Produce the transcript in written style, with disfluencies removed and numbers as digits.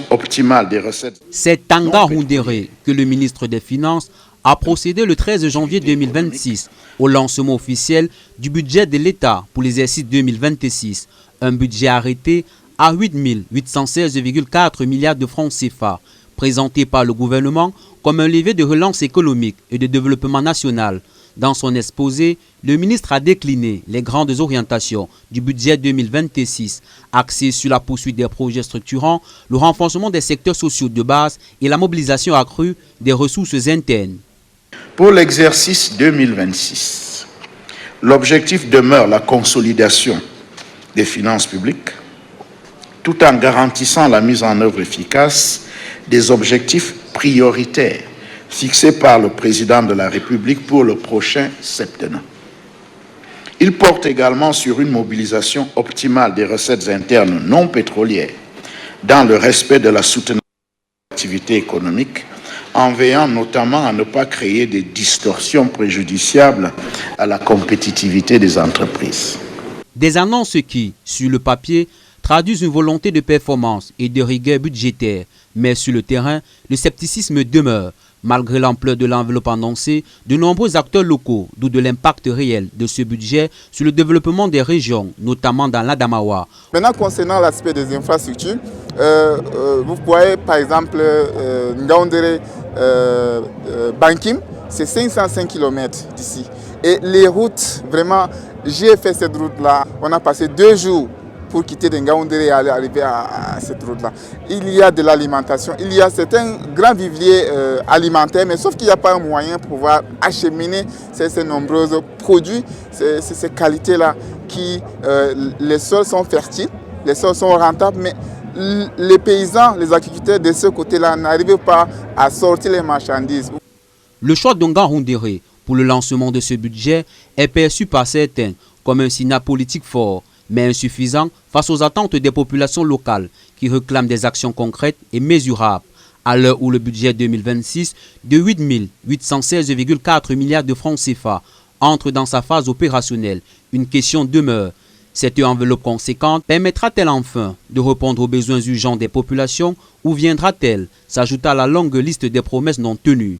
Optimale des recettes. C'est Tanga Houndéré que le ministre des Finances a procédé le 13 janvier 2026 au lancement officiel du budget de l'État pour l'exercice 2026. Un budget arrêté à 8 816,4 milliards de francs CFA, présenté par le gouvernement comme un levier de relance économique et de développement national. Dans son exposé, le ministre a décliné les grandes orientations du budget 2026, axé sur la poursuite des projets structurants, le renforcement des secteurs sociaux de base et la mobilisation accrue des ressources internes. Pour l'exercice 2026, l'objectif demeure la consolidation des finances publiques, tout en garantissant la mise en œuvre efficace des objectifs prioritaires fixé par le président de la République pour le prochain septennat. Il porte également sur une mobilisation optimale des recettes internes non pétrolières dans le respect de la soutenabilité de l'activité économique, en veillant notamment à ne pas créer des distorsions préjudiciables à la compétitivité des entreprises. Des annonces qui, sur le papier, traduisent une volonté de performance et de rigueur budgétaire, mais sur le terrain, le scepticisme demeure. Malgré l'ampleur de l'enveloppe annoncée, de nombreux acteurs locaux doutent de l'impact réel de ce budget sur le développement des régions, notamment dans l'Adamawa. Maintenant, concernant l'aspect des infrastructures, vous voyez par exemple Ngaoundéré Bankim, c'est 505 km d'ici. Et les routes, vraiment, j'ai fait cette route-là, on a passé 2 jours pour quitter Ngaoundéré et arriver à cette route-là. Il y a de l'alimentation, il y a certains grands viviers alimentaires, mais sauf qu'il n'y a pas un moyen pour pouvoir acheminer ces nombreux produits, ces qualités-là, qui les sols sont fertiles, les sols sont rentables, mais les paysans, les agriculteurs de ce côté-là n'arrivent pas à sortir les marchandises. Le choix d'Tanga Houndéré pour le lancement de ce budget est perçu par certains comme un signal politique fort, mais insuffisant face aux attentes des populations locales qui réclament des actions concrètes et mesurables. À l'heure où le budget 2026 de 8 816,4 milliards de francs CFA entre dans sa phase opérationnelle, une question demeure. Cette enveloppe conséquente permettra-t-elle enfin de répondre aux besoins urgents des populations ou viendra-t-elle s'ajouter à la longue liste des promesses non tenues?